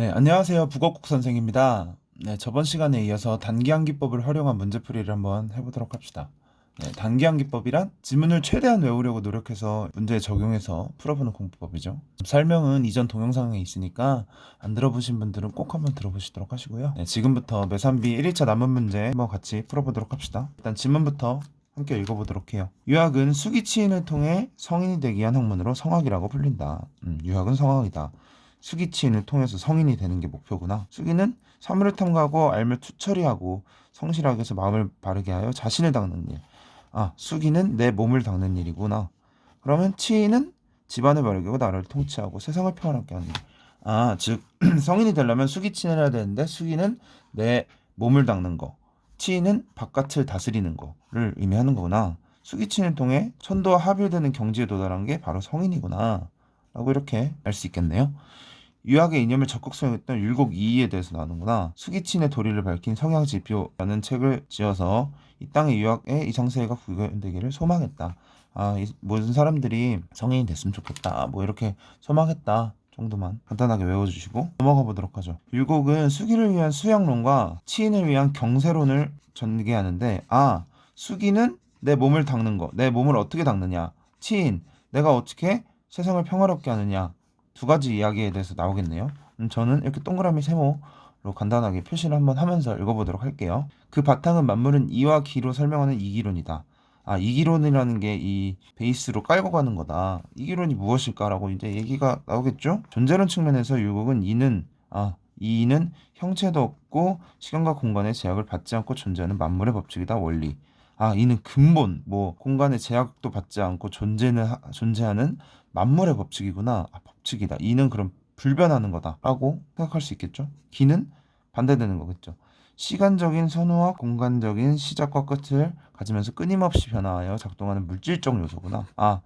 네, 안녕하세요. 북어국 선생입니다. 네, 저번 시간에 이어서 단기암기법을 활용한 문제풀이를 한번 해보도록 합시다. 네, 단기암기법이란 지문을 최대한 외우려고 노력해서 문제에 적용해서 풀어보는 공부법이죠. 설명은 이전 동영상에 있으니까 안 들어보신 분들은 꼭 한번 들어보시도록 하시고요. 네, 지금부터 매산비 1일차 남은 문제 한번 같이 풀어보도록 합시다. 일단 지문부터 함께 읽어보도록 해요. 유학은 수기치인을 통해 성인이 되기 위한 학문으로 성학이라고 불린다. 유학은 성학이다. 수기치인을 통해서 성인이 되는 게 목표구나. 수기는 사물을 탐구하고 알물 투처리하고 성실하게 해서 마음을 바르게 하여 자신을 닦는 일. 아, 수기는 내 몸을 닦는 일이구나. 그러면 치인은 집안을 바르게 하고 나라를 통치하고 세상을 평안하게 하는 일. 아, 즉 성인이 되려면 수기치인을 해야 되는데 수기는 내 몸을 닦는 거, 치인은 바깥을 다스리는 거를 의미하는 거구나. 수기치인을 통해 천도와 합일되는 경지에 도달한 게 바로 성인이구나 라고 이렇게 알 수 있겠네요. 유학의 이념을 적극 수용했던 율곡 이이에 대해서 나오는구나. 수기친의 도리를 밝힌 성향지표라는 책을 지어서 이 땅의 유학의 이상세계가 구현되기를 소망했다. 아, 모든 사람들이 성인이 됐으면 좋겠다. 뭐 이렇게 소망했다 정도만 간단하게 외워주시고 넘어가 보도록 하죠. 율곡은 수기를 위한 수양론과 치인을 위한 경세론을 전개하는데, 아, 수기는 내 몸을 닦는 거, 내 몸을 어떻게 닦느냐. 치인, 내가 어떻게 세상을 평화롭게 하느냐. 두 가지 이야기에 대해서 나오겠네요. 저는 이렇게 동그라미 세모로 간단하게 표시를 한번 하면서 읽어보도록 할게요. 그 바탕은 만물은 이와 기로 설명하는 이기론이다. 아, 이기론이라는 게 이 베이스로 깔고 가는 거다. 이기론이 무엇일까라고 이제 얘기가 나오겠죠? 존재론 측면에서 율곡은 이는 형체도 없고 시간과 공간의 제약을 받지 않고 존재하는 만물의 법칙이다. 원리. 아, 이는 근본, 뭐 공간의 제약도 받지 않고 존재하는 만물의 법칙이구나. 아, 법칙이다. 이는 그럼 불변하는 거다라고 생각할 수 있겠죠. 기는 반대되는 거겠죠. 시간적인 선호와 공간적인 시작과 끝을 가지면서 끊임없이 변화하여 작동하는 물질적 요소구나. 아,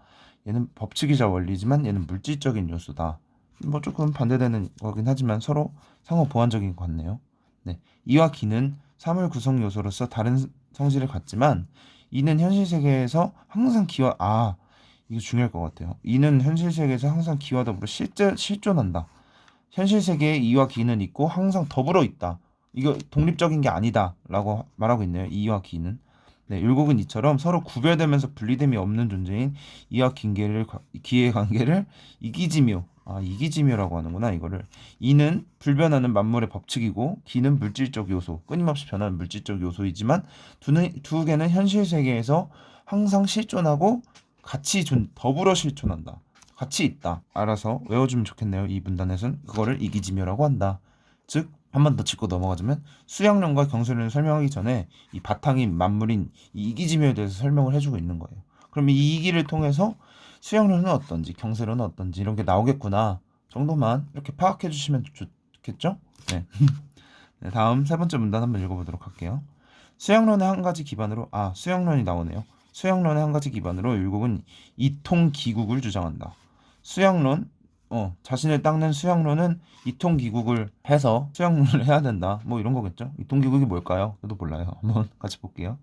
얘는 법칙이자 원리지만 얘는 물질적인 요소다. 뭐 조금 반대되는 거긴 하지만 서로 상호 보완적인 것 같네요. 네, 이와 기는 사물 구성 요소로서 다른 성질을 갖지만 이는 현실 세계에서 항상 이거 중요할 것 같아요. 이는 현실 세계에서 항상 기와 더불어 실존한다. 현실 세계에 이와 기는 있고 항상 더불어 있다. 이거 독립적인 게 아니다라고 말하고 있네요. 이와 기는. 네, 율곡은 이처럼 서로 구별되면서 분리됨이 없는 존재인 이와 기의 관계를 이기지묘라고 하는구나. 이거를. 이는 불변하는 만물의 법칙이고 기는 물질적 요소, 끊임없이 변하는 물질적 요소이지만 두 개는 현실 세계에서 항상 실존하고 더불어 실존한다. 같이 있다. 알아서 외워주면 좋겠네요. 이 문단에서는 그거를 이기지묘라고 한다. 즉, 한 번 더 짚고 넘어가자면 수양론과 경설론을 설명하기 전에 이 바탕인 만물인 이 이기지묘에 대해서 설명을 해주고 있는 거예요. 그럼 이 이기를 통해서 수양론은 어떤지 경설론은 어떤지 이런 게 나오겠구나 정도만 이렇게 파악해 주시면 좋겠죠? 네. 네, 다음 세 번째 문단 한번 읽어보도록 할게요. 수양론의 한 가지 기반으로 수양론이 나오네요. 수양론의 한 가지 기반으로 율곡은 이통기국을 주장한다. 수양론, 자신을 닦는 수양론은 이통기국을 해서 수양론을 해야 된다. 뭐 이런 거겠죠. 이통기국이 뭘까요? 저도 몰라요. 한번 같이 볼게요.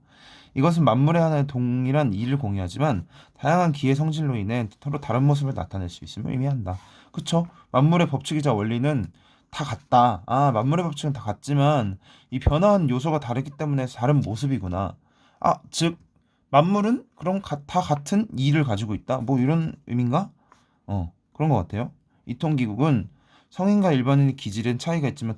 이것은 만물의 하나의 동일한 이를 공유하지만 다양한 기의 성질로 인해 서로 다른 모습을 나타낼 수 있음을 의미한다. 그쵸? 만물의 법칙이자 원리는 다 같다. 아, 만물의 법칙은 다 같지만 이 변화한 요소가 다르기 때문에 다른 모습이구나. 아, 즉 만물은 그럼 다 같은 이를 가지고 있다. 뭐 이런 의미인가? 그런 것 같아요. 이통기국은 성인과 일반인의 기질엔 차이가 있지만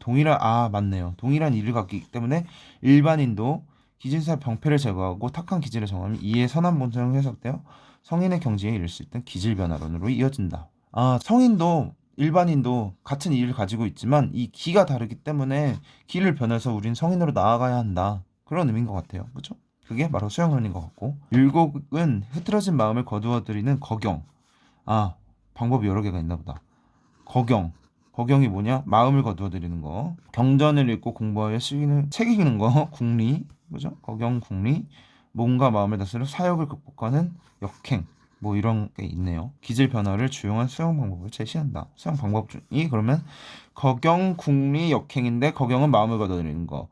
맞네요. 동일한 이를 갖기 때문에 일반인도 기질사 병폐를 제거하고 탁한 기질을 정하면 이의 선한 본성을 해석되어 성인의 경지에 이를 수 있던 기질 변화론으로 이어진다. 아, 성인도 일반인도 같은 이를 가지고 있지만 이 기가 다르기 때문에 기를 변해서 우린 성인으로 나아가야 한다. 그런 의미인 것 같아요. 그죠? 그게 바로 수양론인 것 같고, 율곡은 흐트러진 마음을 거두어들이는 거경. 아, 방법이 여러 개가 있나 보다. 거경이 뭐냐? 마음을 거두어들이는 거. 경전을 읽고 공부하여 책 읽는 거. 궁리. 그죠? 거경, 궁리. 몸과 마음을 다스려 사욕을 극복하는 역행. 뭐 이런 게 있네요. 기질 변화를 주용한 수용 방법을 제시한다. 수용 방법이 그러면 거경, 궁리, 역행인데 거경은 마음을 거두어들이는 거.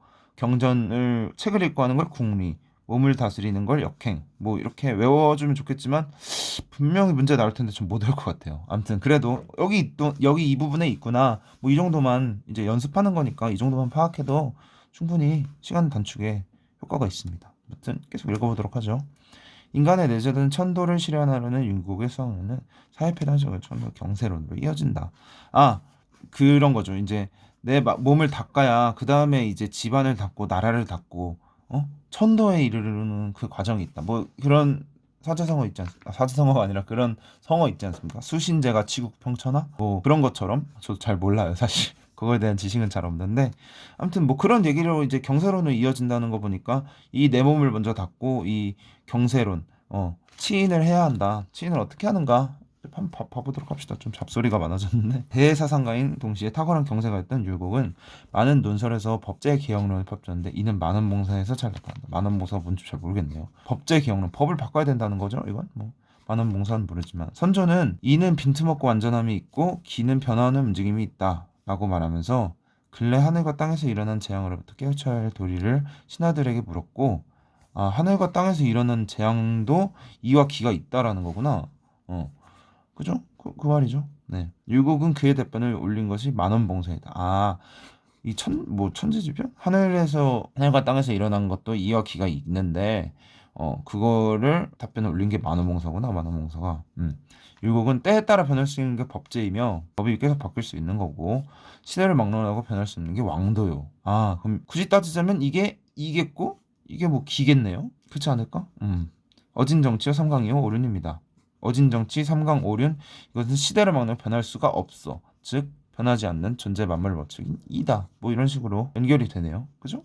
책을 읽고 하는 걸 궁리. 몸을 다스리는 걸 역행. 뭐 이렇게 외워주면 좋겠지만 분명히 문제 나올 텐데 좀 못 외울 것 같아요. 아무튼 그래도 여기 이 부분에 있구나. 뭐 이 정도만 이제 연습하는 거니까 이 정도만 파악해도 충분히 시간 단축에 효과가 있습니다. 아무튼 계속 읽어보도록 하죠. 인간의 내재된 천도를 실현하려는 율곡의 수학론은 사회패단적인 천도 경세론으로 이어진다. 아, 그런 거죠. 이제 내 몸을 닦아야 그 다음에 이제 집안을 닦고 나라를 닦고 천도에 이르르는 그 과정이 있다. 뭐 그런 사자성어 있지 않습니까? 사자성어가 아니라 그런 성어 있지 않습니까? 수신제가 치국평천하? 뭐 그런 것처럼 저도 잘 몰라요, 사실. 그거에 대한 지식은 잘 없는데 아무튼 뭐 그런 얘기로 이제 경세론으로 이어진다는 거 보니까 이 내 몸을 먼저 닦고 이 경세론 치인을 해야 한다. 치인을 어떻게 하는가? 한번 봐보도록 합시다. 좀 잡소리가 많아졌는데 대사상가인 동시에 탁월한 경세가 있던 율곡은 많은 논설에서 법제 개혁론을 펼쳤는데 이는 만원봉사에서 잘 나타난다. 만원봉사가 뭔지 잘 모르겠네요. 법제 개혁론, 법을 바꿔야 된다는 거죠. 이건 뭐 만원봉사는 모르지만 선조는 이는 빈틈없고 완전함이 있고 기는 변화하는 움직임이 있다 라고 말하면서 근래 하늘과 땅에서 일어난 재앙으로부터 깨우쳐야 할 도리를 신하들에게 물었고 하늘과 땅에서 일어난 재앙도 이와 기가 있다라는 거구나. 그죠? 그 말이죠. 네. 율곡은 그의 대변을 올린 것이 만원봉사이다. 이 천지지변? 하늘과 땅에서 일어난 것도 이와 기가 있는데, 그거를 답변을 올린 게 만원봉사구나, 만원봉사가. 율곡은 때에 따라 변할 수 있는 게 법제이며, 법이 계속 바뀔 수 있는 거고, 시대를 막론하고 변할 수 있는 게 왕도요. 그럼 굳이 따지자면 이겠고, 이게 뭐 기겠네요? 그렇지 않을까? 어진 정치와 삼강이요, 오륜입니다. 어진 정치, 삼강, 오륜, 이것은 시대를 막론 변할 수가 없어. 즉, 변하지 않는 존재 만물 법칙인 이다. 뭐 이런 식으로 연결이 되네요. 그죠?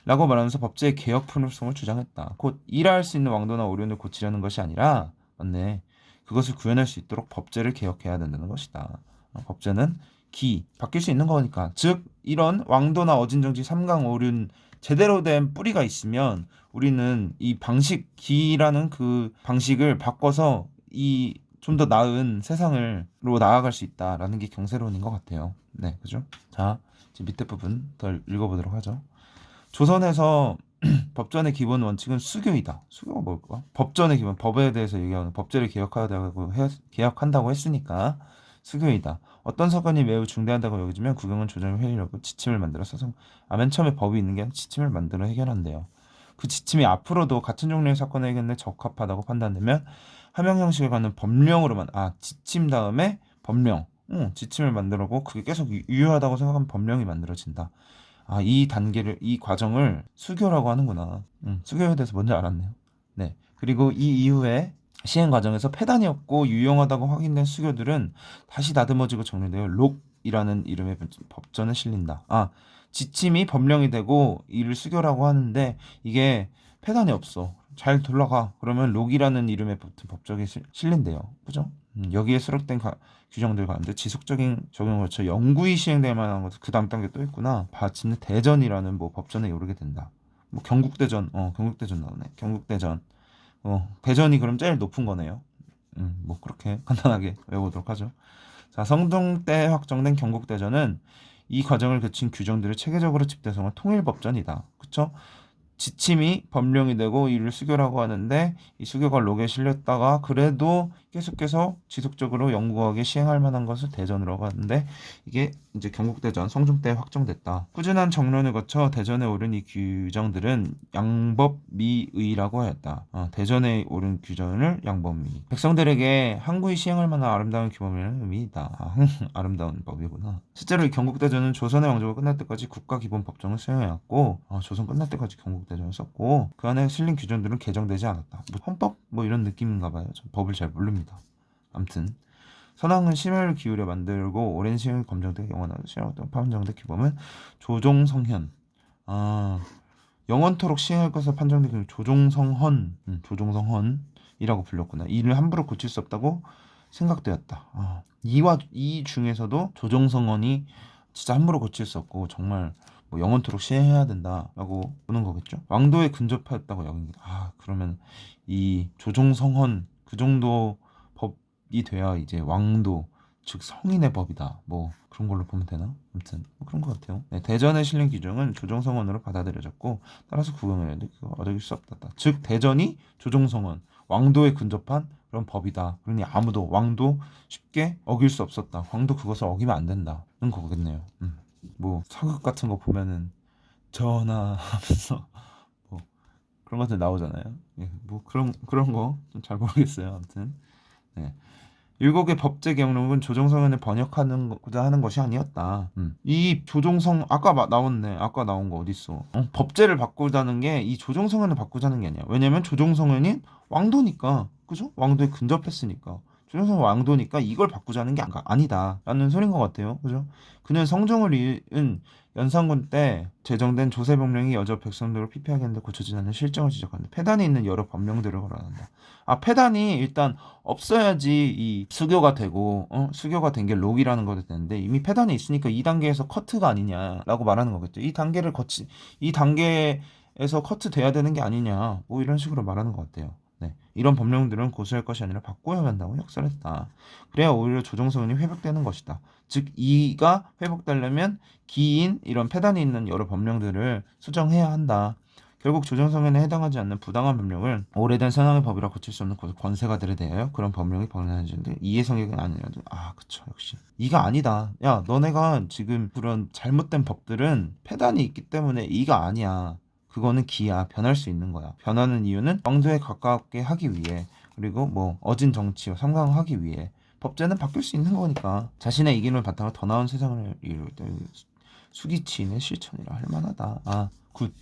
라고 말하면서 법제의 개혁 필요성을 주장했다. 곧 일할 수 있는 왕도나 오륜을 고치려는 것이 아니라 맞네. 그것을 구현할 수 있도록 법제를 개혁해야 된다는 것이다. 법제는 바뀔 수 있는 거니까. 즉 이런 왕도나 어진정치, 삼강오륜 제대로 된 뿌리가 있으면 우리는 이 기라는 그 방식을 바꿔서 이 좀 더 나은 세상으로 나아갈 수 있다라는 게 경세론인 것 같아요. 네, 그죠? 자, 이제 밑에 부분 더 읽어보도록 하죠. 조선에서 법전의 기본 원칙은 수교이다. 수교가 뭘까? 법전의 기본, 법에 대해서 얘기하는 법제를 개혁한다고 했으니까 수교이다. 어떤 사건이 매우 중대하다고 여겨지면 국영은 조정을 회의하고 지침을 만들어서 맨 처음에 법이 있는 게 아니라 지침을 만들어 해결한대요. 그 지침이 앞으로도 같은 종류의 사건을 해결에 적합하다고 판단되면 함영 형식을 갖는 법령으로만 지침 다음에 법령 지침을 만들고 그게 계속 유효하다고 생각하면 법령이 만들어진다. 이 과정을 수교라고 하는구나. 수교에 대해서 먼저 알았네요. 네. 그리고 이 이후에 시행 과정에서 폐단이 없고 유용하다고 확인된 수교들은 다시 다듬어지고 정리되어 록이라는 이름의 법전에 실린다. 지침이 법령이 되고 이를 수교라고 하는데 이게 폐단이 없어. 잘 돌아가. 그러면 록이라는 이름의 법적에 실린대요. 그죠? 여기에 수록된 규정들 가운데 지속적인 적용을 거쳐 영구히 시행될 만한 것은 그 다음 단계 또 있구나. 마침내 대전이라는 뭐 법전에 오르게 된다. 뭐 경국대전 나오네. 경국대전. 대전이 그럼 제일 높은 거네요. 뭐 그렇게 간단하게 외워보도록 하죠. 자, 성종 때 확정된 경국대전은 이 과정을 거친 규정들을 체계적으로 집대성한 통일법전이다. 그쵸? 지침이 법령이 되고 이를 수교라고 하는데 이 수교가 록에 실렸다가 그래도 계속해서 지속적으로 영구하게 시행할 만한 것을 대전으로 하는데 이게 이제 경국대전 성종 때 확정됐다. 꾸준한 정론을 거쳐 대전에 오른 이 규정들은 양법미의라고 하였다. 대전에 오른 규정을 양법미. 백성들에게 항구히 시행할 만한 아름다운 규범이라는 의미이다. 아름다운 법이구나. 실제로 이 경국대전은 조선의 왕조가 끝날 때까지 국가기본법정을 수행해왔고 조선 끝날 때까지 경국대전을 썼고 그 안에 실린 규정들은 개정되지 않았다. 뭐 헌법? 뭐 이런 느낌인가 봐요. 전 법을 잘 모릅니다. 암튼 선왕은 심혈을 기울여 만들고 오랜 시간 검정된 영원한 시행하던 판정된 규범은 조종성현. 영원토록 시행할 것을 판정된 그 조종성헌이라고 불렸구나. 이를 함부로 고칠 수 없다고 생각되었다. 이 중에서도 조종성헌이 진짜 함부로 고칠 수 없고 정말 뭐 영원토록 시행해야 된다라고 보는 거겠죠. 왕도에 근접하였다고 여깁니다. 그러면 이 조종성헌 그 정도 법이 돼야 이제 왕도 즉 성인의 법이다. 뭐 그런 걸로 보면 되나? 아무튼 뭐 그런 것 같아요. 네, 대전에 실린 규정은 조정성원으로 받아들여졌고 따라서 국왕에게 어길 수 없다. 즉 대전이 조정성원, 왕도에 근접한 그런 법이다. 그러니 아무도 왕도 쉽게 어길 수 없었다. 왕도 그것을 어기면 안 된다는 거겠네요. 뭐 사극 같은 거 보면은 전하하면서 뭐 그런 것들 나오잖아요. 예, 뭐 그런 거 좀 잘 모르겠어요. 아무튼 네. 율곡의 법제 경록은 조정성현을 번역하고자 하는 것이 아니었다. 이 조정성 아까 나왔네. 아까 나온 거 어딨어? 법제를 바꾸자는 게 이 조정성현을 바꾸자는 게 아니야. 왜냐면 조정성현이 왕도니까, 그죠? 왕도에 근접했으니까. 조정성 왕도니까 이걸 바꾸자는 게 아니다라는 소린 것 같아요. 그죠? 그는 성종을 이은 연산군 때 제정된 조세법령이 여러 백성들을 피폐하게 하는데 고쳐지지 않는 실정을 지적한다. 폐단에 있는 여러 법령들을 거론한다. 폐단이 일단 없어야지 이 수교가 되고 수교가 된 게 록이라는 거도 되는데 이미 폐단이 있으니까 2단계에서 커트가 아니냐라고 말하는 거겠죠. 이 단계에서 커트 돼야 되는 게 아니냐 뭐 이런 식으로 말하는 것 같아요. 네. 이런 법령들은 고수할 것이 아니라 바꿔야 한다고 역설했다. 그래야 오히려 조정성이 회복되는 것이다. 즉 이가 회복되려면 기인 이런 폐단이 있는 여러 법령들을 수정해야 한다. 결국 조정성에는 해당하지 않는 부당한 법령을 오래된 선왕의 법이라 고칠 수 없는 권세가들에 대하여 그런 법령이 방난해지는데 이해 성격은 아니라도 그쵸 역시 이가 아니다. 야 너네가 지금 그런 잘못된 법들은 폐단이 있기 때문에 이가 아니야. 그거는 기야. 변할 수 있는 거야. 변하는 이유는 왕도에 가깝게 하기 위해 그리고 뭐 어진 정치와 삼강하기 위해 법제는 바뀔 수 있는 거니까 자신의 이기를 바탕으로 더 나은 세상을 이룰 때 수기치인의 실천이라 할 만하다. 굿.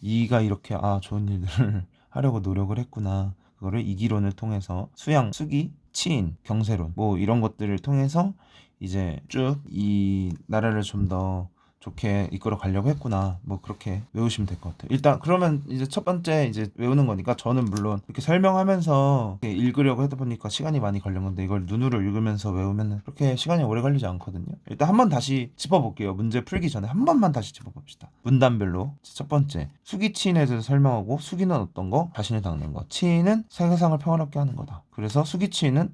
이가 이렇게 좋은 일들을 하려고 노력을 했구나. 그거를 이기론을 통해서 수양, 수기, 치인, 경세론 뭐 이런 것들을 통해서 이제 쭉 이 나라를 좀 더 좋게 이끌어 가려고 했구나. 뭐 그렇게 외우시면 될 것 같아요. 일단 그러면 이제 첫 번째 이제 외우는 거니까 저는 물론 이렇게 설명하면서 이렇게 읽으려고 하다 보니까 시간이 많이 걸린 건데 이걸 눈으로 읽으면서 외우면 그렇게 시간이 오래 걸리지 않거든요. 일단 한번 다시 짚어볼게요. 문제 풀기 전에 한 번만 다시 짚어봅시다. 문단별로 첫 번째 수기치인에 대해서 설명하고 수기는 어떤 거? 자신을 닦는 거. 치인은 세상을 평화롭게 하는 거다. 그래서 수기는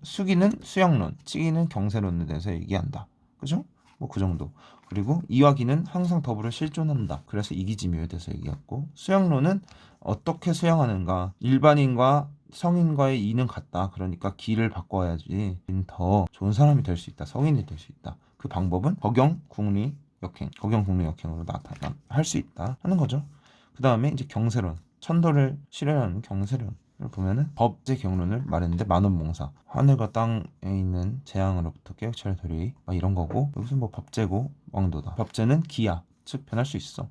수양론, 치기는 경세론에 대해서 얘기한다. 그죠? 뭐 그 정도. 그리고 이와기는 항상 더불어 실존한다. 그래서 이기지묘에 대해서 얘기했고 수양론은 어떻게 수양하는가. 일반인과 성인과의 이는 같다. 그러니까 기를 바꿔야지 더 좋은 사람이 될 수 있다. 성인이 될 수 있다. 그 방법은 법경, 국리, 역행, 법경, 국리, 역행으로 할 수 있다 하는 거죠. 그 다음에 이제 경세론, 천도를 실현하는 경세론 보면은 법제 경론을 말했는데 만원몽사 하늘과 땅에 있는 재앙으로부터 깨우쳐야 되리 이런 거고 여기서 뭐 법제고 왕도다. 법제는 기야 즉 변할 수 있어.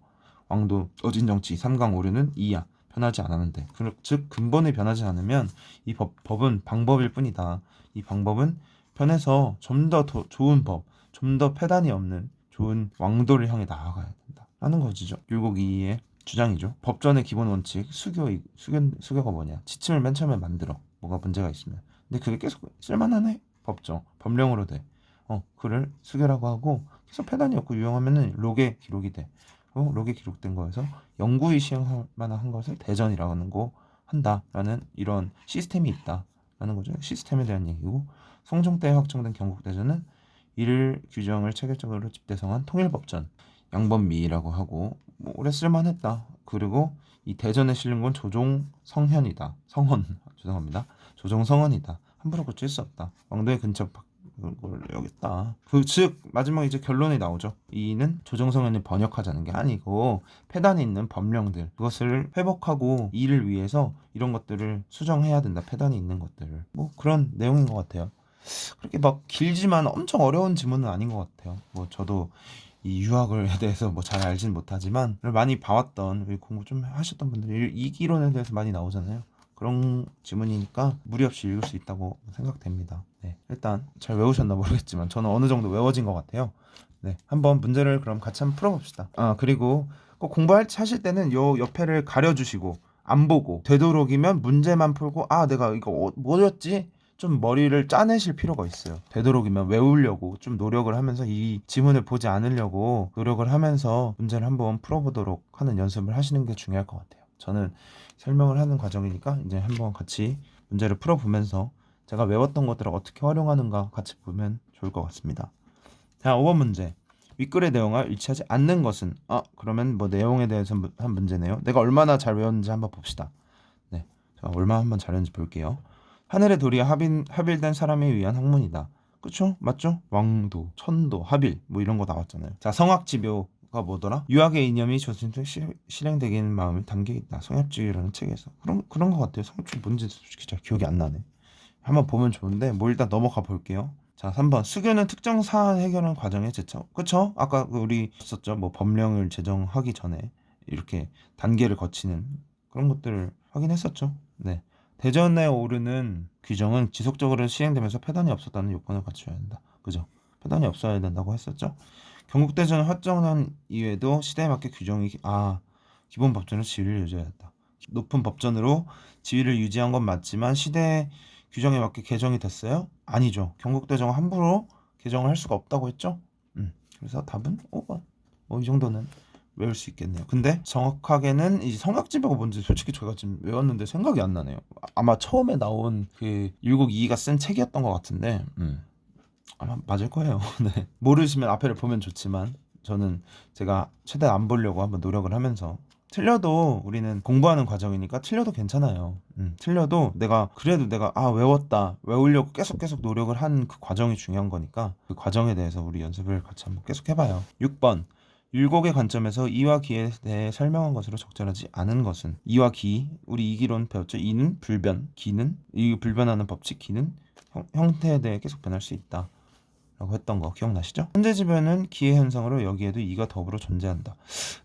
왕도 어진정치 삼강 오류는 이야 변하지 않았는데 즉 근본이 변하지 않으면 이 법은 방법일 뿐이다. 이 방법은 변해서 좀 더 좋은 법, 좀 더 폐단이 없는 좋은 왕도를 향해 나아가야 된다 하는 거지죠. 율곡 이의 주장이죠. 법전의 기본 원칙 수교가 뭐냐? 지침을 맨 처음에 만들어. 뭐가 문제가 있으면. 근데 그게 계속 쓸만하네. 법령으로 돼. 그를 수교라고 하고 계속 폐단이 없고 유용하면은 록에 기록이 돼. 록에 기록된 거에서 영구히 시행할 만한 것을 대전이라고 하는 거 한다라는 이런 시스템이 있다라는 거죠. 시스템에 대한 얘기고 성종 때 확정된 경국대전은 이를 규정을 체계적으로 집대성한 통일법전 양법미라고 하고 뭐 오래 쓸만했다. 그리고 이 대전에 실린 건 조종성현이다. 죄송합니다. 조종성헌이다. 함부로 고칠 수 없다. 왕도의 근처 걸 여겼다. 즉 마지막 이제 결론이 나오죠. 이는 조정성현을 번역하자는 게 아니고 폐단에 있는 법령들 그것을 회복하고 이를 위해서 이런 것들을 수정해야 된다. 폐단이 있는 것들을 뭐 그런 내용인 것 같아요. 그렇게 막 길지만 엄청 어려운 지문은 아닌 것 같아요. 뭐 저도 이 유학에 대해서 뭐 잘 알진 못하지만 많이 봐왔던 공부 좀 하셨던 분들이 이기론에 대해서 많이 나오잖아요. 그런 지문이니까 무리 없이 읽을 수 있다고 생각됩니다. 네, 일단 잘 외우셨나 모르겠지만 저는 어느 정도 외워진 것 같아요. 네, 한번 문제를 그럼 같이 한번 풀어봅시다. 그리고 꼭 공부하실 때는 요 옆에를 가려주시고 안 보고 되도록이면 문제만 풀고 내가 이거 뭐였지? 좀 머리를 짜내실 필요가 있어요. 되도록이면 외우려고 좀 노력을 하면서 이 지문을 보지 않으려고 노력을 하면서 문제를 한번 풀어보도록 하는 연습을 하시는 게 중요할 것 같아요. 저는 설명을 하는 과정이니까 이제 한번 같이 문제를 풀어보면서 제가 외웠던 것들을 어떻게 활용하는가 같이 보면 좋을 것 같습니다. 자, 5번 문제. 윗글의 내용과 일치하지 않는 것은 그러면 뭐 내용에 대해서 한 문제네요. 내가 얼마나 잘 외웠는지 한번 봅시다. 네, 자, 얼마나 한번 잘했는지 볼게요. 하늘의 도리에 합일된 사람에 의한 학문이다. 그쵸? 맞죠? 왕도, 천도, 합일 뭐 이런 거 나왔잖아요. 자, 성악지묘가 뭐더라? 유학의 이념이 조선시대 실행되기는 마음이 담겨있다. 성악지교라는 책에서 그런 거 같아요. 성악지교 뭔지 솔직히 잘 기억이 안 나네. 한번 보면 좋은데 뭐 일단 넘어가 볼게요. 자, 3번. 수교는 특정 사안 해결하는 과정의 제청. 그쵸? 아까 우리 썼죠. 뭐 법령을 제정하기 전에 이렇게 단계를 거치는 그런 것들을 확인했었죠. 네. 대전에 오르는 규정은 지속적으로 시행되면서 폐단이 없었다는 요건을 갖춰야 한다. 그죠? 폐단이 없어야 된다고 했었죠. 경국대전 확정한 이후에도 시대에 맞게 규정이 기본 법전으로 지위를 유지해야 한다. 높은 법전으로 지위를 유지한 건 맞지만 시대 규정에 맞게 개정이 됐어요? 아니죠. 경국대정은 함부로 개정을 할 수가 없다고 했죠. 그래서 답은 5번. 뭐 이 정도는 외울 수 있겠네요. 근데 정확하게는 이 성악지배가 뭔지 솔직히 제가 지금 외웠는데 생각이 안 나네요. 아마 처음에 나온 그 율곡 이이가 쓴 책이었던 것 같은데 아마 맞을 거예요. 네. 모르시면 앞에를 보면 좋지만 저는 제가 최대한 안 보려고 한번 노력을 하면서 틀려도 우리는 공부하는 과정이니까 틀려도 괜찮아요. 틀려도 그래도 내가 외웠다 외우려고 계속 노력을 한 그 과정이 중요한 거니까 그 과정에 대해서 우리 연습을 같이 한번 계속 해봐요. 6번. 율곡의 관점에서 이와 기에 대해 설명한 것으로 적절하지 않은 것은 이와 기, 우리 이기론 배웠죠. 이는 불변, 기는 이 불변하는 법칙, 기는 형태에 대해 계속 변할 수 있다 라고 했던 거 기억나시죠? 천재지변은 기의 현상으로 여기에도 이가 더불어 존재한다.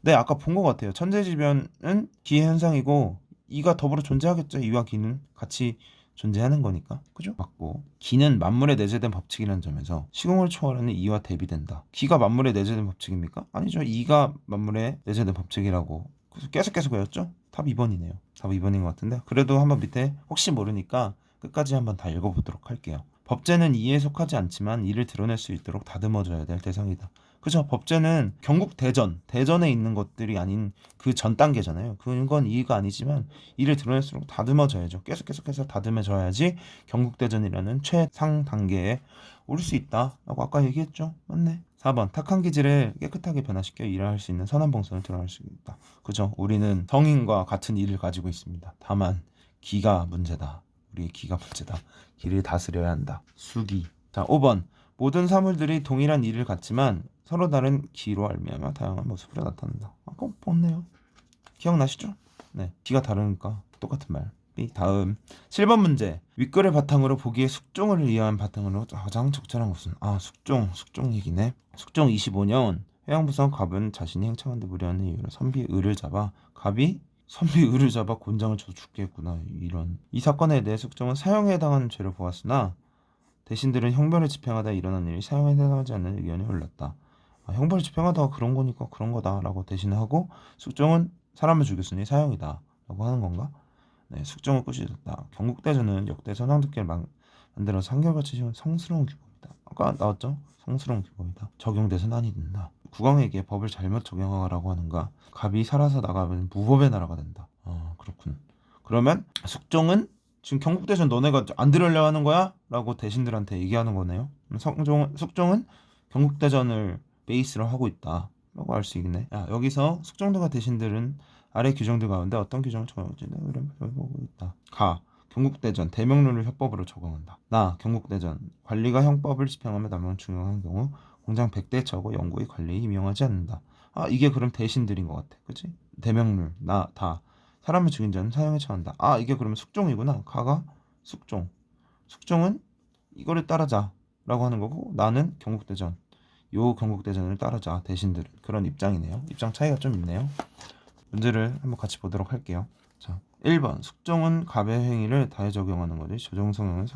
네, 아까 본 것 같아요. 천재지변은 기의 현상이고 이가 더불어 존재하겠죠. 이와 기는 같이 존재하는 거니까. 그죠? 맞고 기는 만물에 내재된 법칙이라는 점에서 시공을 초월하는 이와 대비된다. 기가 만물에 내재된 법칙입니까? 아니죠. 이가 만물에 내재된 법칙이라고 계속 외웠죠? 답 2번이네요. 답 2번인 것 같은데 그래도 한번 밑에 혹시 모르니까 끝까지 한번 다 읽어보도록 할게요. 법제는 이에 속하지 않지만 이를 드러낼 수 있도록 다듬어져야 될 대상이다. 그죠? 법제는 경국 대전에 있는 것들이 아닌 그 전 단계잖아요. 그건 이의가 아니지만 이를 드러낼수록 다듬어져야죠. 계속해서 다듬어져야지 경국대전이라는 최상 단계에 오를 수 있다라고 아까 얘기했죠. 맞네. 4번. 탁한 기질을 깨끗하게 변화시켜 일할 수 있는 선한 봉선을 드러낼 수 있다. 그죠? 우리는 성인과 같은 일을 가지고 있습니다. 다만 기가 문제다. 우리의 기가 문제다. 기를 다스려야 한다. 수기. 자, 5번. 모든 사물들이 동일한 일을 갖지만 서로 다른 기로 알미암아 다양한 모습으로 나타난다. 아까 봤네요. 기억나시죠? 네. 기가 다르니까 똑같은 말. 다음 7번 문제. 윗글을 바탕으로 보기에 숙종을 이해한 바탕으로 가장 적절한 것은 숙종 얘기네. 숙종 25년 해양부성 갑은 자신이 행차한 데 무리하는 이유로 선비 을을 잡아 갑이 선비 을을 잡아 곤장을 쳐서 죽게 했구나. 이 사건에 대해 숙종은 사형에 해당하는 죄를 보았으나 대신들은 형벌을 집행하다 일어난 일이 사형에 해당하지 않는 의견이 흘렀다. 형벌을 집행하다가 그런 거니까 그런 거다라고 대신하고 숙종은 사람을 죽였으니 사형이다 라고 하는 건가? 네, 숙종을 꾸짖었다. 경국대전은 역대 선왕들께 만들어서 한결같이 지은 성스러운 규범이다. 아까 나왔죠? 성스러운 규범이다. 적용돼서는 아니 된다. 국왕에게 법을 잘못 적용하라고 하는가? 갑이 살아서 나가면 무법의 나라가 된다. 그렇군. 그러면 숙종은 지금 경국대전 너네가 안 들으려 하는 거야? 라고 대신들한테 얘기하는 거네요. 숙종은 경국대전을 베이스로 하고 있다 라고 알 수 있네. 여기서 숙종들과 대신들은 아래 규정들 가운데 어떤 규정을 적용할지는 보고 있다. 가. 경국대전 대명론을 협법으로 적용한다. 나. 경국대전 관리가 형법을 집행하며 남용 중용한 경우 공장 100대 처고 영구의 관리에 임용하지 않는다. 이게 그럼 대신들인 것 같아. 그치? 대명률. 다. 사람을 죽인 자는 사형에 처한다. 이게 그러면 숙종이구나. 가가 숙종. 숙종은 이거를 따르자 라고 하는 거고 나는 경국대전. 요 경국대전을 따르자. 대신들은 그런 입장이네요. 입장 차이가 좀 있네요. 문제를 한번 같이 보도록 할게요. 자, 1번. 숙종은 갑의 행위를 다에 적용하는 것이 조정 성향을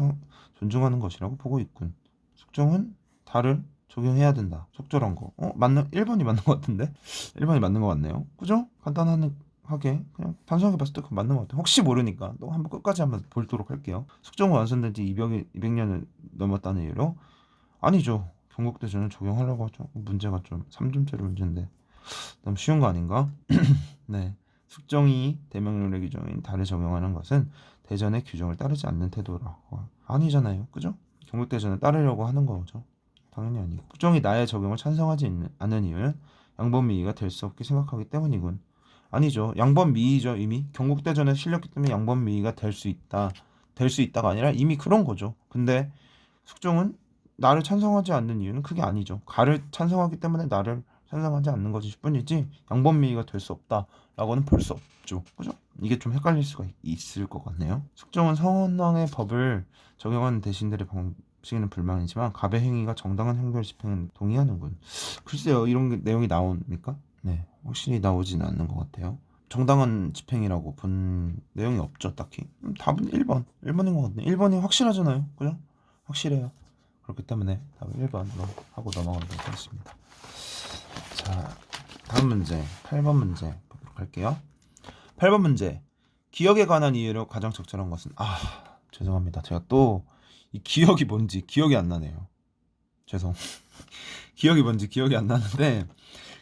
존중하는 것이라고 보고 있군. 숙종은 다를 적용해야 된다. 적절한 거. 1번이 맞는 것 같은데? 1번이 맞는 것 같네요. 그죠? 간단하게 그냥 단순하게 봤을 때 그거 맞는 것 같아요. 혹시 모르니까 또 한번 끝까지 한번 보도록 할게요. 숙종은 완성된 지 200년을 넘었다는 이유로 아니죠. 경국대전을 적용하려고 하죠. 문제가 좀 3점짜리 문제인데 너무 쉬운 거 아닌가? 네. 숙종이 대명령의 규정인 달을 적용하는 것은 대전의 규정을 따르지 않는 태도라고 아니잖아요. 그죠? 경국대전을 따르려고 하는 거죠. 당연히 아니고. 숙종이 나의 적용을 찬성하지 않는 이유는 양범미이가 될 수 없게 생각하기 때문이군. 아니죠. 양범미이죠. 이미 경국대전에 실렸기 때문에 양범미이가 될 수 있다. 될 수 있다가 아니라 이미 그런 거죠. 근데 숙종은 나를 찬성하지 않는 이유는 그게 아니죠. 가를 찬성하기 때문에 나를 찬성하지 않는 것일 뿐이지 양범미이가 될 수 없다라고는 볼 수 없죠. 그죠? 이게 좀 헷갈릴 수가 있을 것 같네요. 숙종은 성원왕의 법을 적용하는 대신들의 방식에는 불만이지만 갑의 행위가 정당한 형벌 집행에 동의하는군. 글쎄요, 이런 내용이 나옵니까? 네, 확실히 나오지는 않는 것 같아요. 정당한 집행이라고 본 내용이 없죠, 딱히. 답은 1번. 1번인 것 같네. 1번이 확실하잖아요. 그죠? 확실해요. 그렇기 때문에 답은 1번으로 하고 넘어가도록 하겠습니다. 자, 다음 문제. 8번 문제 보도록 할게요. 8번 문제. 기억에 관한 이유로 가장 적절한 것은 죄송합니다. 제가 또 이 기억이 뭔지 기억이 안 나네요. 죄송. 기억이 뭔지 기억이 안 나는데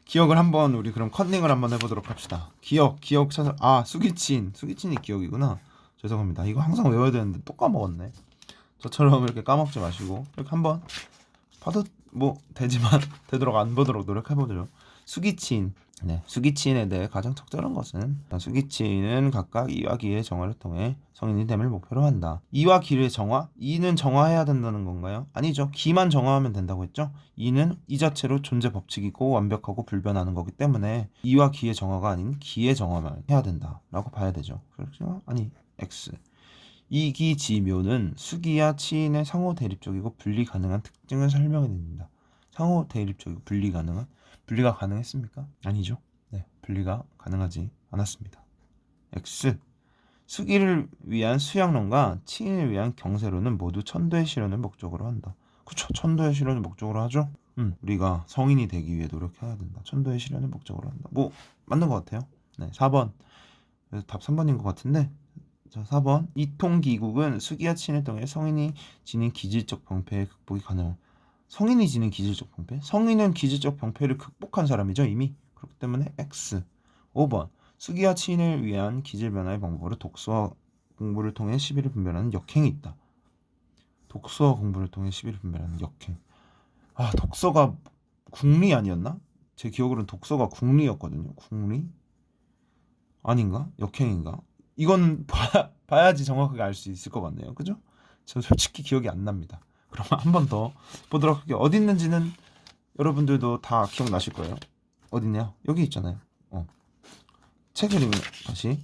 기억을 한번 우리 그럼 컨닝을 한번 해보도록 합시다. 기억 찾아. 수기친이 기억이구나. 죄송합니다. 이거 항상 외워야 되는데 또 까먹었네. 저처럼 이렇게 까먹지 마시고 이렇게 한번 봐도 뭐 되지만 되도록 안 보도록 노력해보죠. 수기친. 네, 수기친에 대해 가장 적절한 것은 수기친은 각각 이와 기의 정화를 통해 성인이 됨을 목표로 한다. 이와 기의 정화? 이는 정화해야 된다는 건가요? 아니죠. 기만 정화하면 된다고 했죠. 이는 이 자체로 존재 법칙이고 완벽하고 불변하는 거기 때문에 이와 기의 정화가 아닌 기의 정화만 해야 된다라고 봐야 되죠. 그렇죠? 아니, X. 이기지묘는 수기와 치인의 상호 대립적이고 분리 가능한 특징을 설명해 줍니다. 상호 대립적이고 분리가 가능했습니까? 아니죠. 네, 분리가 가능하지 않았습니다. X. 수기를 위한 수양론과 치인을 위한 경세론은 모두 천도의 실현을 목적으로 한다. 그쵸, 천도의 실현을 목적으로 하죠. 우리가 성인이 되기 위해 노력해야 된다. 천도의 실현을 목적으로 한다. 뭐 맞는 것 같아요. 네, 4번. 그래서 답 3번인 것 같은데. 자, 4번. 이통기국은 수기와 치인을 통해 성인이 지닌 기질적 병폐의 극복이 가능. 성인이 지닌 기질적 병폐? 성인은 기질적 병폐를 극복한 사람이죠, 이미. 그렇기 때문에 X. 5번. 수기와 치인을 위한 기질 변화의 방법으로 독서와 공부를 통해 시비를 분별하는 역행이 있다. 독서와 공부를 통해 시비를 분별하는 역행. 독서가 궁리 아니었나? 제 기억으로는 독서가 궁리였거든요. 궁리? 아닌가? 역행인가? 이건 봐야지 정확하게 알 수 있을 것 같네요. 그죠? 저 솔직히 기억이 안 납니다. 그러면 한 번 더 보도록 할게요. 어디 있는지는 여러분들도 다 기억나실 거예요. 어딨냐? 여기 있잖아요. 책을 읽는 다시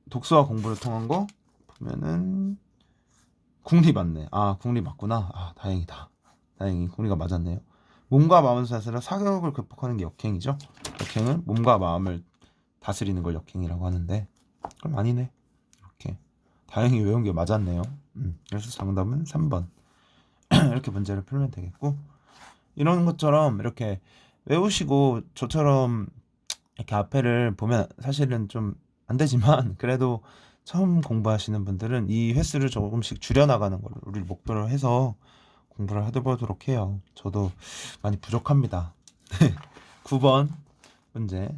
독서와 공부를 통한 거 보면은 궁리 맞네. 궁리 맞구나. 다행이다. 다행히 궁리가 맞았네요. 몸과 마음을 다스려 사격을 극복하는 게 역행이죠. 역행은 몸과 마음을 다스리는 걸 역행이라고 하는데 그럼 아니네. 이렇게 다행히 외운 게 맞았네요. 그래서 정답은 3번. 이렇게 문제를 풀면 되겠고, 이런 것처럼 이렇게 외우시고 저처럼 이렇게 앞에를 보면 사실은 좀 안 되지만 그래도 처음 공부하시는 분들은 이 횟수를 조금씩 줄여나가는 걸 우리 목표로 해서 공부를 해보도록 해요. 저도 많이 부족합니다. 9번 문제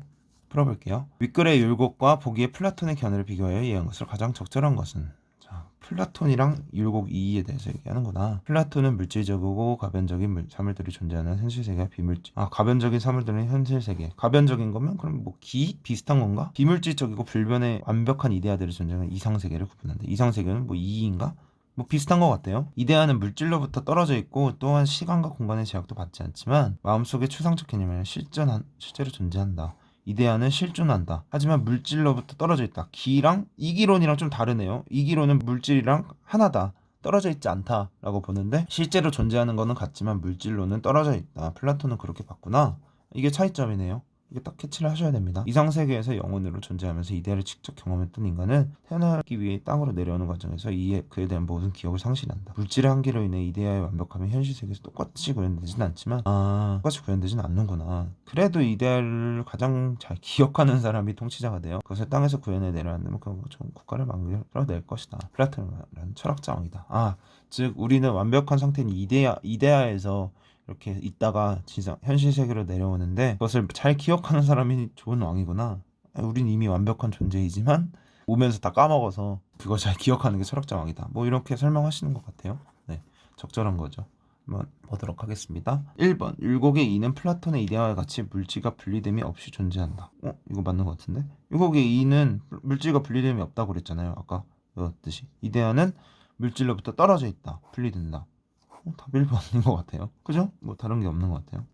풀어볼게요. 윗글의 율곡과 보기의 플라톤의 견해를 비교하여 이해한 것을 가장 적절한 것은? 자, 플라톤이랑 율곡 이에 대해서 얘기하는구나. 플라톤은 물질적이고 가변적인 사물들이 존재하는 현실세계와 비물질. 가변적인 사물들은 현실세계. 가변적인 거면 그럼 뭐 비슷한 건가? 비물질적이고 불변의 완벽한 이데아들이 존재하는 이상세계를 구분한다. 이상세계는 뭐 이인가? 뭐 비슷한 것 같아요. 이데아는 물질로부터 떨어져 있고 또한 시간과 공간의 제약도 받지 않지만 마음속의 추상적 개념에는 실제로 존재한다. 이데아는 실존한다. 하지만 물질로부터 떨어져 있다. 이기론이랑 좀 다르네요. 이기론은 물질이랑 하나다. 떨어져 있지 않다라고 보는데 실제로 존재하는 것은 같지만 물질로는 떨어져 있다. 플라톤은 그렇게 봤구나. 이게 차이점이네요. 이게 딱 캐치를 하셔야 됩니다. 이상세계에서 영혼으로 존재하면서 이데아를 직접 경험했던 인간은 태어나기 위해 땅으로 내려오는 과정에서 그에 대한 모든 기억을 상실한다. 물질의 한계로 인해 이데아의 완벽함이 현실세계에서 똑같이 구현되진 않지만 똑같이 구현되진 않는구나. 그래도 이데아를 가장 잘 기억하는 사람이 통치자가 되어 그것을 땅에서 구현해 내려앉으면 그 국가를 만들어낼 것이다. 플라톤이라는 철학자왕이다. 즉 우리는 완벽한 상태인 이데아에서 이렇게 있다가 진짜 현실 세계로 내려오는데 그것을 잘 기억하는 사람이 좋은 왕이구나. 우린 이미 완벽한 존재이지만 오면서 다 까먹어서 그걸 잘 기억하는 게 철학자 왕이다. 뭐 이렇게 설명하시는 것 같아요. 네, 적절한 거죠. 한번 보도록 하겠습니다. 1번 율곡의 이는 플라톤의 이데아와 같이 물질과 분리됨이 없이 존재한다. 이거 맞는 것 같은데? 율곡의 이는 물질과 분리됨이 없다고 그랬잖아요. 아까 그랬듯이 이데아는 물질로부터 떨어져 있다. 분리된다. 답 1번인 것 같아요. 그죠? 뭐 다른 게 없는 것 같아요.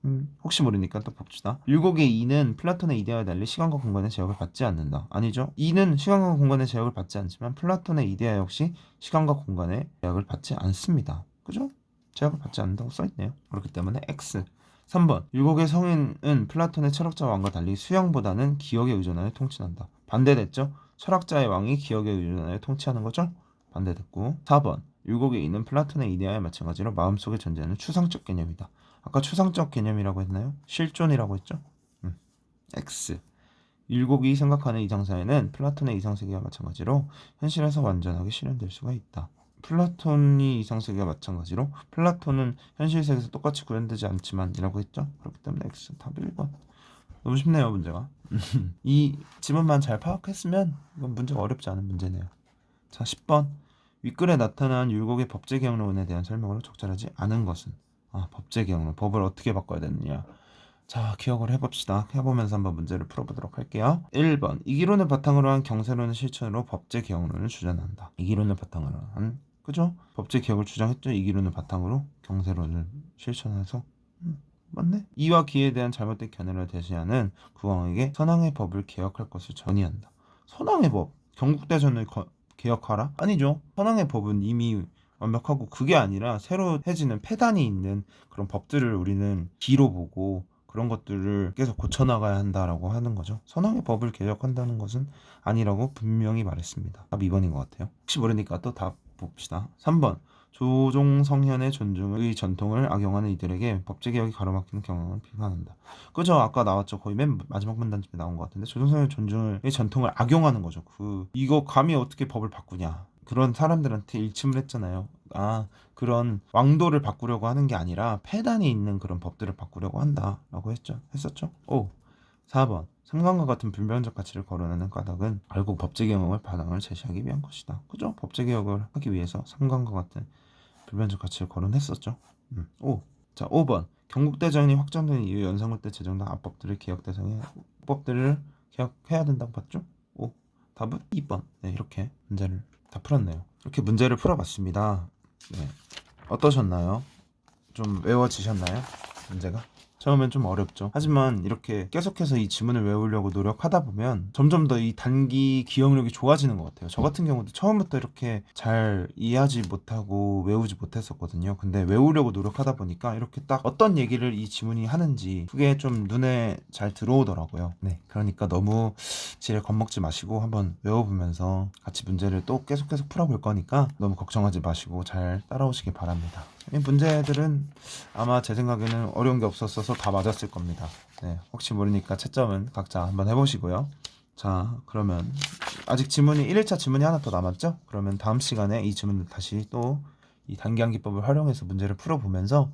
혹시 모르니까 또 봅시다. 율곡의 이는 플라톤의 이데아와 달리 시간과 공간의 제약을 받지 않는다. 아니죠. 이는 시간과 공간의 제약을 받지 않지만 플라톤의 이데아 역시 시간과 공간의 제약을 받지 않습니다. 그죠? 제약을 받지 않는다고 써있네요. 그렇기 때문에 X. 3번 율곡의 성인은 플라톤의 철학자 왕과 달리 수양보다는 기억에 의존하여 통치한다. 반대됐죠? 철학자의 왕이 기억에 의존하여 통치하는 거죠? 반대됐고 4번 율곡의 이는 플라톤의 이데아에 마찬가지로 마음속에 존재하는 추상적 개념이다. 아까 추상적 개념이라고 했나요? 실존이라고 했죠? X. 율곡이 생각하는 이상사회는 플라톤의 이상세계와 마찬가지로 현실에서 완전하게 실현될 수가 있다. 플라톤이 이상세계와 마찬가지로 플라톤은 현실 세계에서 똑같이 구현되지 않지만 이라고 했죠. 그렇기 때문에 X 답 1번. 너무 쉽네요 문제가. 이 지문만 잘 파악했으면 이건 문제가 어렵지 않은 문제네요. 자 10번 윗글에 나타난 율곡의 법제개혁론에 대한 설명으로 적절하지 않은 것은 법제개혁론 법을 어떻게 바꿔야 되느냐. 자 기억을 해봅시다. 해보면서 한번 문제를 풀어보도록 할게요. 1번 이기론을 바탕으로 한 경세론의 실천으로 법제개혁론을 주장한다. 이기론을 바탕으로 한 그죠? 법제개혁을 주장했죠. 이기론을 바탕으로 경세론을 실천해서 맞네. 이와 기에 대한 잘못된 견해를 대시하는 국왕에게 선왕의 법을 개혁할 것을 전의한다. 선왕의 법 경국대전을 개혁하라? 아니죠. 선왕의 법은 이미 완벽하고 그게 아니라 새로 해지는 폐단이 있는 그런 법들을 우리는 기로 보고 그런 것들을 계속 고쳐나가야 한다라고 하는 거죠. 선왕의 법을 개혁한다는 것은 아니라고 분명히 말했습니다. 답 2번인 것 같아요. 혹시 모르니까 또 답 봅시다. 3번 조종성현의 존중의 전통을 악용하는 이들에게 법제개혁이 가로막히는 경향을 비판한다. 그죠? 아까 나왔죠. 거의 맨 마지막 문단집에 나온 것 같은데 조종성현의 존중의 전통을 악용하는 거죠. 이거 감히 어떻게 법을 바꾸냐. 그런 사람들한테 일침을 했잖아요. 그런 왕도를 바꾸려고 하는 게 아니라 폐단이 있는 그런 법들을 바꾸려고 한다라고 했었죠. 4번 삼강과 같은 불변적 가치를 거론하는 까닭은 결국 법제개혁을 반항을 제시하기 위한 것이다. 그죠? 법제개혁을 하기 위해서 삼강과 같은 불변적 가치를 거론했었죠. 자 5번 경국대전이 확정된 이후 연산군 때 제정된 합법들을 개혁 대상의 합법들을 개혁해야 된다고 봤죠. 답은 2번. 네, 이렇게 문제를 다 풀었네요. 이렇게 문제를 풀어봤습니다. 네. 어떠셨나요? 좀 외워지셨나요? 문제가? 처음엔 좀 어렵죠. 하지만 이렇게 계속해서 이 지문을 외우려고 노력하다 보면 점점 더 이 단기 기억력이 좋아지는 것 같아요. 저 같은 경우도 처음부터 이렇게 잘 이해하지 못하고 외우지 못했었거든요. 근데 외우려고 노력하다 보니까 이렇게 딱 어떤 얘기를 이 지문이 하는지 그게 좀 눈에 잘 들어오더라고요. 네, 그러니까 너무 지레 겁먹지 마시고 한번 외워보면서 같이 문제를 또 계속 풀어볼 거니까 너무 걱정하지 마시고 잘 따라오시길 바랍니다. 이 문제들은 아마 제 생각에는 어려운 게 없었어서 다 맞았을 겁니다. 네, 혹시 모르니까 채점은 각자 한번 해보시고요. 자, 그러면 아직 지문이 1일차 지문이 하나 더 남았죠? 그러면 다음 시간에 이 지문을 다시 또 이 단기암기법을 활용해서 문제를 풀어보면서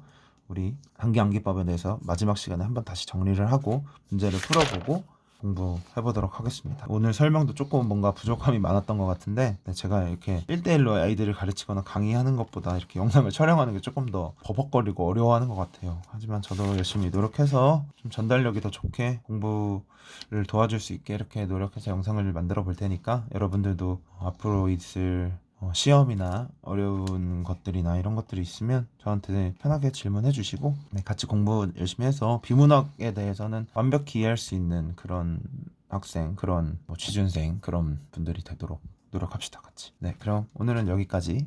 우리 단기암기법에 대해서 마지막 시간에 한번 다시 정리를 하고 문제를 풀어보고 공부해보도록 하겠습니다. 오늘 설명도 조금 뭔가 부족함이 많았던 것 같은데 제가 이렇게 1대1로 아이들을 가르치거나 강의하는 것보다 이렇게 영상을 촬영하는 게 조금 더 버벅거리고 어려워하는 것 같아요. 하지만 저도 열심히 노력해서 좀 전달력이 더 좋게 공부를 도와줄 수 있게 이렇게 노력해서 영상을 만들어 볼 테니까 여러분들도 앞으로 있을 시험이나 어려운 것들이나 이런 것들이 있으면 저한테 편하게 질문해 주시고 같이 공부 열심히 해서 비문학에 대해서는 완벽히 이해할 수 있는 그런 학생, 그런 취준생 그런 분들이 되도록 노력합시다 같이. 네, 그럼 오늘은 여기까지.